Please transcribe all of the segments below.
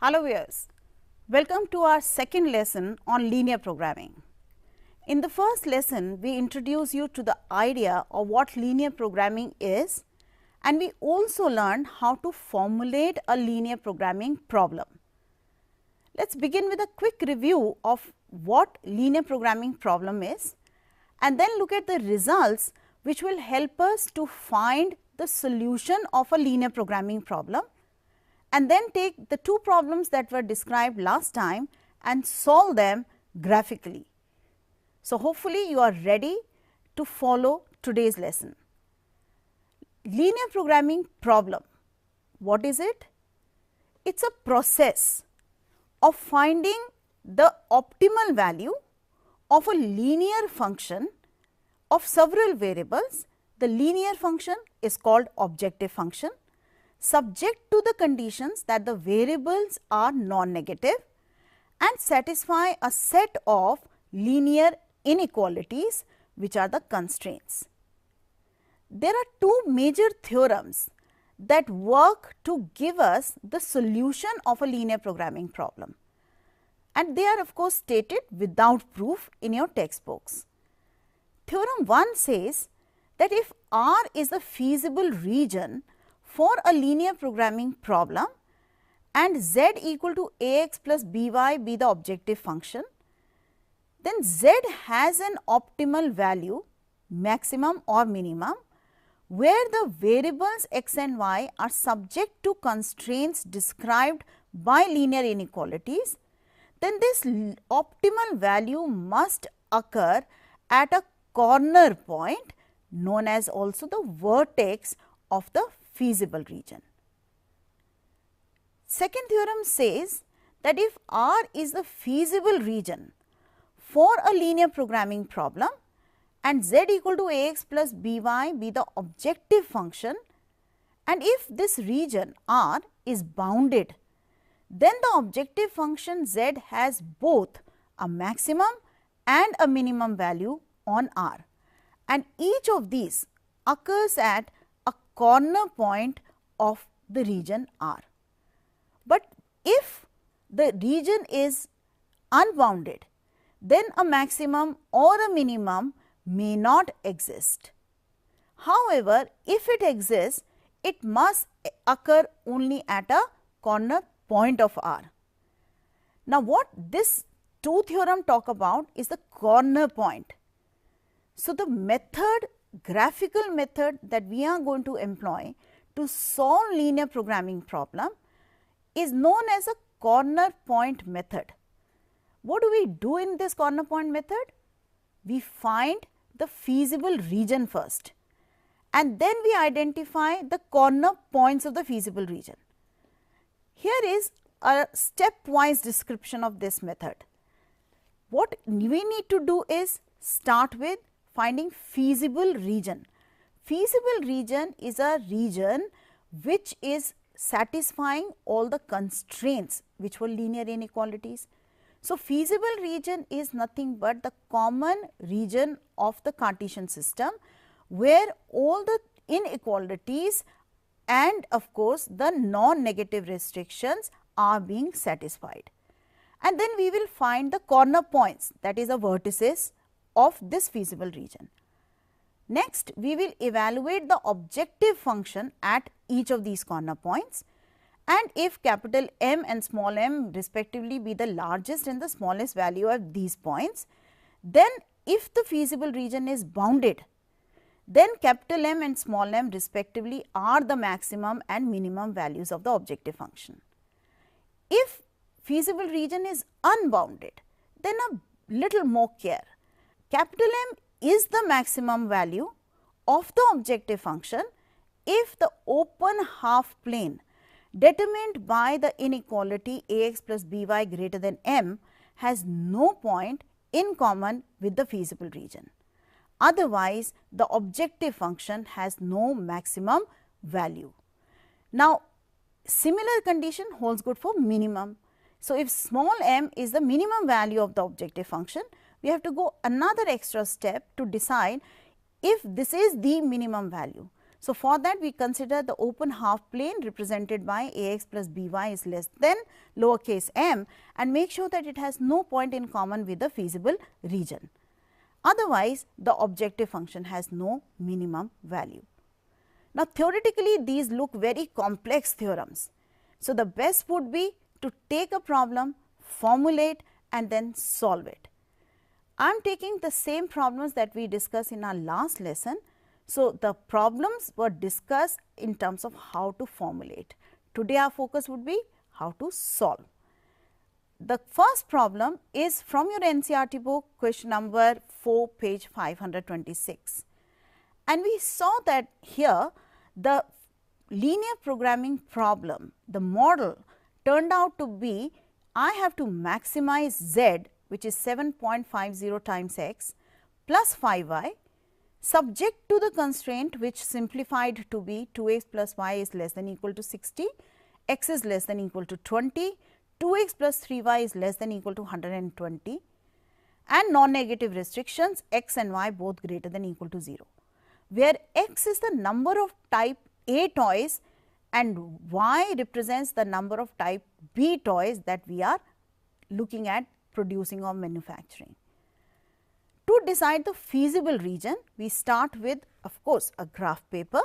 Hello viewers, welcome to our second lesson on linear programming. In the first lesson, we introduced you to the idea of what linear programming is, and we also learned how to formulate a linear programming problem. Let us begin with a quick review of what linear programming problem is, and then look at the results which will help us to find the solution of a linear programming problem, and then take the two problems that were described last time and solve them graphically. So, hopefully you are ready to follow today's lesson. Linear programming problem, what is it? It is a process of finding the optimal value of a linear function of several variables. The linear function is called objective function, subject to the conditions that the variables are non-negative and satisfy a set of linear inequalities which are the constraints. There are two major theorems that work to give us the solution of a linear programming problem, and they are of course stated without proof in your textbooks. Theorem 1 says that if R is a feasible region for a linear programming problem and z equal to ax plus by be the objective function, then z has an optimal value, maximum or minimum, where the variables x and y are subject to constraints described by linear inequalities, then this optimal value must occur at a corner point known as also the vertex of the feasible region. Second theorem says that if R is the feasible region for a linear programming problem and z equal to ax plus by be the objective function, and if this region R is bounded, then the objective function z has both a maximum and a minimum value on R, and each of these occurs at a corner point of the region R. But if the region is unbounded, then a maximum or a minimum may not exist. However, if it exists, it must occur only at a corner point of R. Now, what this two theorem talk about is the corner point. So, the method, graphical method that we are going to employ to solve linear programming problem is known as a corner point method. What do we do in this corner point method? We find the feasible region first, and then we identify the corner points of the feasible region. Here is a stepwise description of this method. What we need to do is start with finding feasible region. Feasible region is a region which is satisfying all the constraints which were linear inequalities. So, feasible region is nothing but the common region of the Cartesian system where all the inequalities and of course, the non-negative restrictions are being satisfied. And then we will find the corner points, that is the vertices of this feasible region. Next, we will evaluate the objective function at each of these corner points, and if capital M and small m respectively be the largest and the smallest value of these points, then if the feasible region is bounded, then capital M and small m respectively are the maximum and minimum values of the objective function. If feasible region is unbounded, then a little more care. Capital M is the maximum value of the objective function if the open half plane determined by the inequality ax plus by greater than m has no point in common with the feasible region. Otherwise, the objective function has no maximum value. Now, similar condition holds good for minimum. So, if small m is the minimum value of the objective function, we have to go another extra step to decide if this is the minimum value. So, for that we consider the open half plane represented by Ax plus By is less than lowercase m, and make sure that it has no point in common with the feasible region. Otherwise, the objective function has no minimum value. Now, theoretically these look very complex theorems. So, the best would be to take a problem, formulate and then solve it. I am taking the same problems that we discussed in our last lesson. So, the problems were discussed in terms of how to formulate. Today our focus would be how to solve. The first problem is from your NCERT book, question number 4, page 526. And we saw that here the linear programming problem, the model turned out to be I have to maximize z, which is 7.50 times x plus 5y, subject to the constraint which simplified to be 2x plus y is less than equal to 60, x is less than equal to 20, 2x plus 3y is less than equal to 120, and non-negative restrictions x and y both greater than equal to 0, where x is the number of type A toys and y represents the number of type B toys that we are looking at producing or manufacturing. To decide the feasible region, we start with of course a graph paper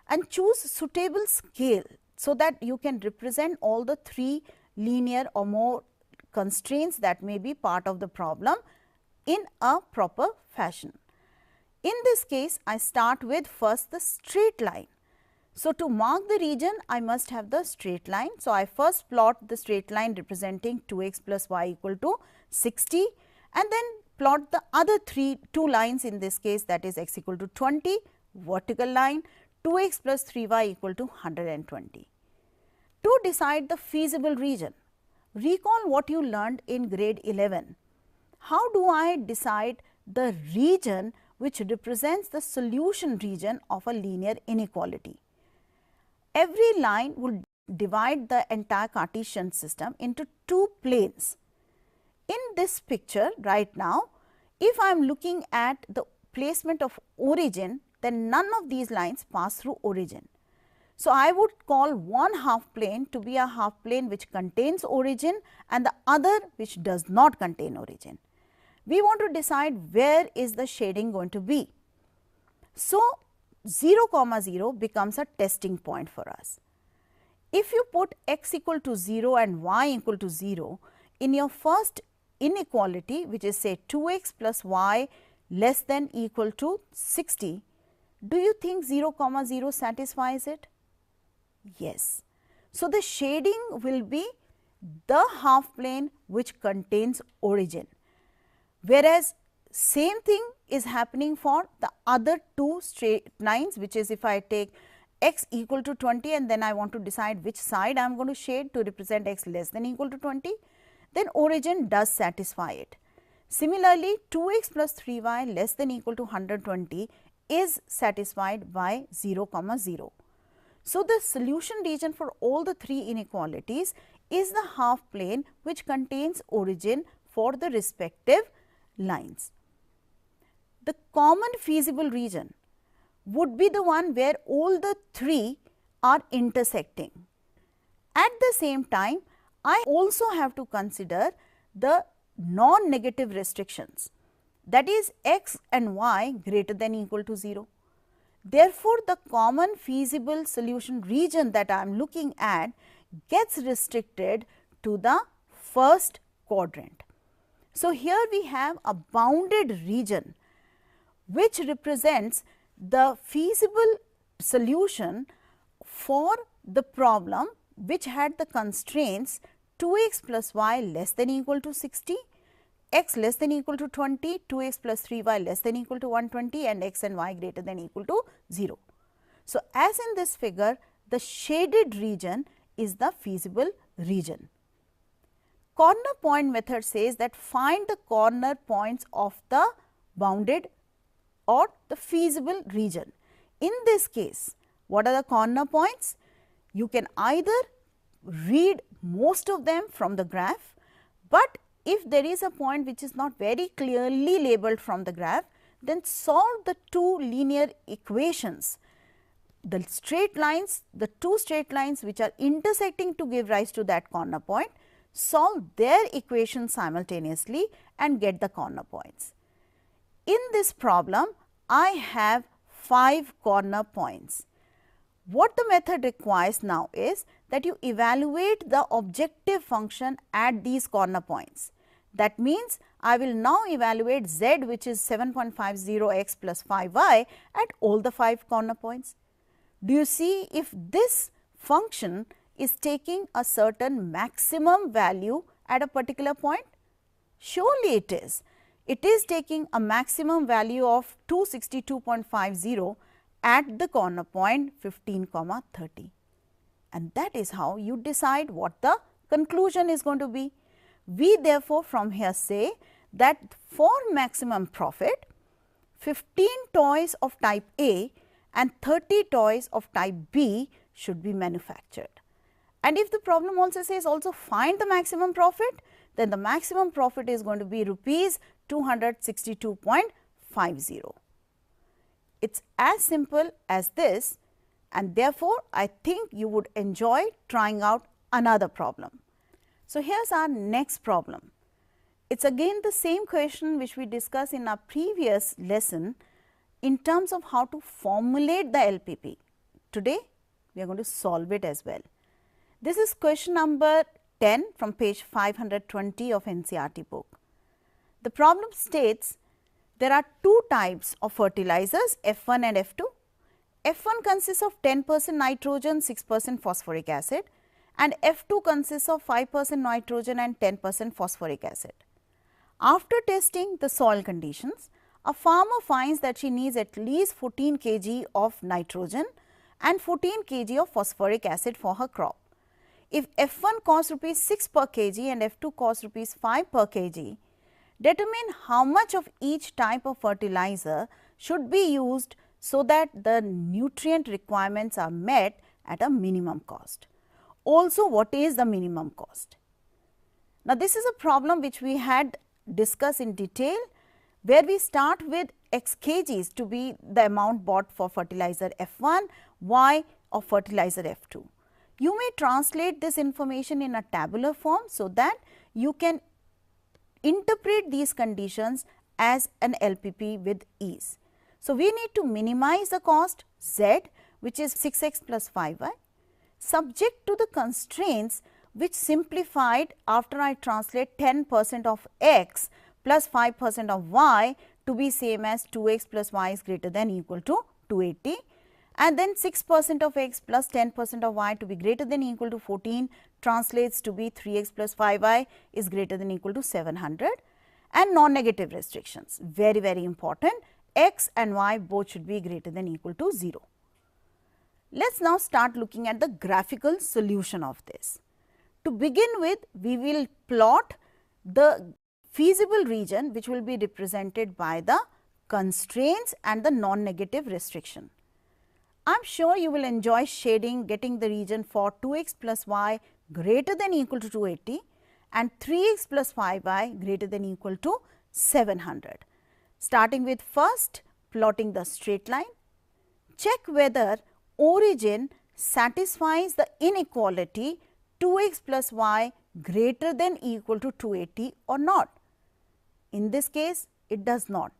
and choose suitable scale, so that you can represent all the 3 linear or more constraints that may be part of the problem in a proper fashion. In this case, I start with first the straight line. So, to mark the region, I must have the straight line. So, I first plot the straight line representing 2x plus y equal to 60, and then plot the other 2 lines in this case, that is x equal to 20, vertical line, 2x plus 3y equal to 120. To decide the feasible region, recall what you learned in grade 11. How do I decide the region which represents the solution region of a linear inequality? Every line would divide the entire Cartesian system into 2 planes. In this picture right now, if I am looking at the placement of origin, then none of these lines pass through origin. So, I would call one half plane to be a half plane which contains origin and the other which does not contain origin. We want to decide where is the shading going to be. So, 0, 0 becomes a testing point for us. If you put x equal to 0 and y equal to 0 in your first inequality, which is say 2x plus y less than equal to 60, do you think 0, 0 satisfies it? Yes. So, the shading will be the half plane which contains origin, whereas same thing is happening for the other 2 straight lines, which is if I take x equal to 20 and then I want to decide which side I am going to shade to represent x less than equal to 20, then origin does satisfy it. Similarly, 2x plus 3y less than equal to 120 is satisfied by 0, 0. So, the solution region for all the 3 inequalities is the half plane which contains origin for the respective lines. The common feasible region would be the one where all the 3 are intersecting. At the same time, I also have to consider the non-negative restrictions, that is x and y greater than equal to 0. Therefore, the common feasible solution region that I am looking at gets restricted to the first quadrant. So, here we have a bounded region which represents the feasible solution for the problem which had the constraints 2x plus y less than equal to 60, x less than equal to 20, 2x plus 3y less than equal to 120 and x and y greater than equal to 0. So, as in this figure, the shaded region is the feasible region. Corner point method says that find the corner points of the bounded or the feasible region. In this case, what are the corner points? You can either read most of them from the graph, but if there is a point which is not very clearly labeled from the graph, then solve the 2 linear equations the straight lines, the two straight lines which are intersecting to give rise to that corner point, solve their equation simultaneously and get the corner points. In this problem, I have 5 corner points. What the method requires now is that you evaluate the objective function at these corner points. That means, I will now evaluate z, which is 7.50x plus 5y at all the 5 corner points. Do you see if this function is taking a certain maximum value at a particular point? Surely it is. It is taking a maximum value of 262.50 at the corner point 15, 30. And that is how you decide what the conclusion is going to be. We therefore, from here say that for maximum profit, 15 toys of type A and 30 toys of type B should be manufactured. And if the problem also says also find the maximum profit, then the maximum profit is going to be rupees 262.50. It's as simple as this, and therefore, I think you would enjoy trying out another problem. So, here's our next problem. It's again the same question which we discussed in our previous lesson in terms of how to formulate the LPP. Today, we are going to solve it as well. This is question number 10 from page 520 of NCERT book. The problem states there are two types of fertilizers, F1 and F2. F1 consists of 10% nitrogen, 6% phosphoric acid, and F2 consists of 5% nitrogen and 10% phosphoric acid. After testing the soil conditions, a farmer finds that she needs at least 14 kg of nitrogen and 14 kg of phosphoric acid for her crop. If F1 costs rupees 6 per kg and F2 costs rupees 5 per kg, determine how much of each type of fertilizer should be used so that the nutrient requirements are met at a minimum cost. Also, what is the minimum cost? Now, this is a problem which we had discussed in detail, where we start with x kgs to be the amount bought for fertilizer F1, y of fertilizer F2. You may translate this information in a tabular form so that you can interpret these conditions as an LPP with ease. So, we need to minimize the cost z, which is 6x plus 5y, subject to the constraints which simplified after I translate 10% of x plus 5% of y to be same as 2x plus y is greater than or equal to 280, and then 6% of x plus 10% of y to be greater than or equal to 14 translates to be 3x plus 5y is greater than or equal to 700, and non-negative restrictions, very, very important, x and y both should be greater than or equal to 0. Let us now start looking at the graphical solution of this. To begin with, we will plot the feasible region which will be represented by the constraints and the non-negative restriction. I am sure you will enjoy shading, getting the region for 2x plus y greater than or equal to 280 and 3x plus 5y greater than or equal to 700. Starting with first plotting the straight line, check whether origin satisfies the inequality 2x plus y greater than or equal to 280 or not. In this case, it does not.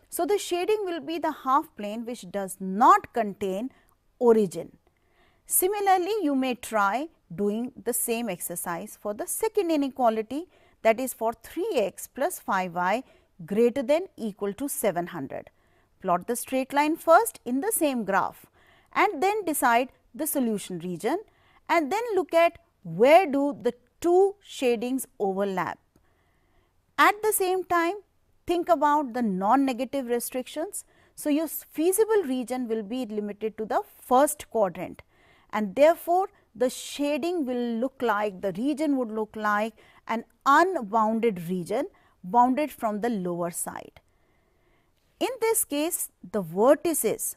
So, the shading will be the half plane which does not contain origin. Similarly, you may try doing the same exercise for the second inequality, that is for 3x plus 5y greater than or equal to 700. Plot the straight line first in the same graph and then decide the solution region, and then look at where do the two shadings overlap. At the same time, think about the non-negative restrictions. So, your feasible region will be limited to the first quadrant, and therefore, the shading will look like, the region would look like an unbounded region bounded from the lower side. In this case, the vertices,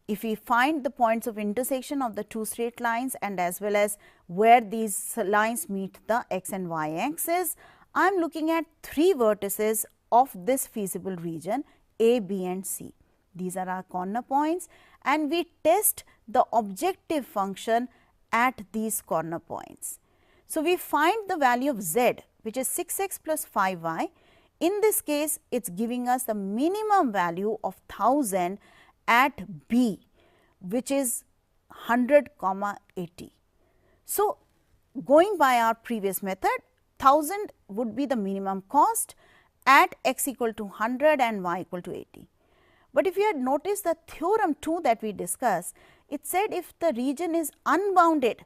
if we find the points of intersection of the two straight lines and as well as where these lines meet the x and y axis, I am looking at 3 vertices of this feasible region A, B and C. These are our corner points, and we test the objective function at these corner points. So, we find the value of z, which is 6x plus 5y. In this case, it is giving us the minimum value of 1000 at B, which is 100, 80. So, going by our previous method, 1000 would be the minimum cost at x equal to 100 and y equal to 80. But if you had noticed the theorem 2 that we discussed, it said if the region is unbounded,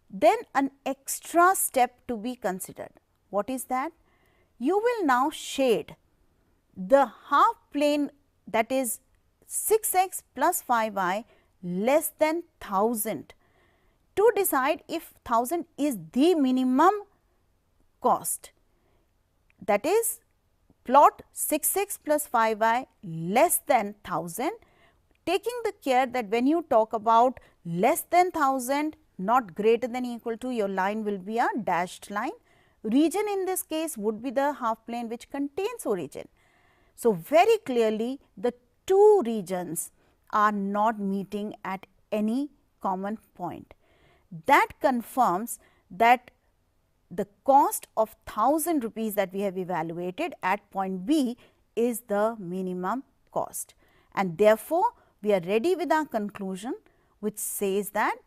then an extra step to be considered. What is that? You will now shade the half plane, that is 6x plus 5y less than 1000, to decide if 1000 is the minimum cost. That is, plot 6x plus 5y less than 1000, taking the care that when you talk about less than 1000, not greater than equal to, your line will be a dashed line. Region in this case would be the half plane which contains origin. So, very clearly the two regions are not meeting at any common point. That confirms that the cost of 1000 rupees that we have evaluated at point B is the minimum cost, and therefore, we are ready with our conclusion, which says that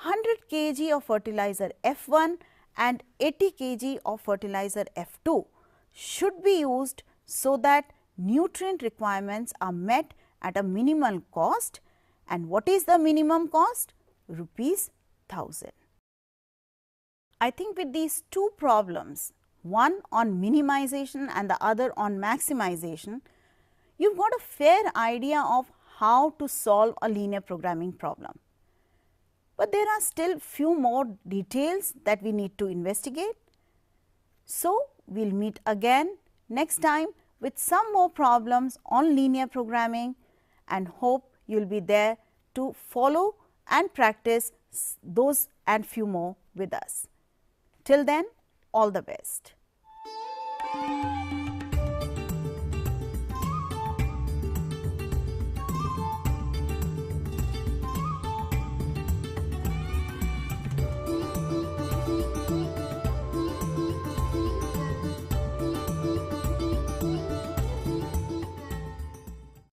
100 kg of fertilizer F1 and 80 kg of fertilizer F2 should be used so that nutrient requirements are met at a minimal cost. And what is the minimum cost? Rupees 1000. I think with these two problems, one on minimization and the other on maximization, you have got a fair idea of how to solve a linear programming problem. But there are still few more details that we need to investigate. So, we will meet again next time with some more problems on linear programming, and hope you will be there to follow and practice those and few more with us. Till then, all the best.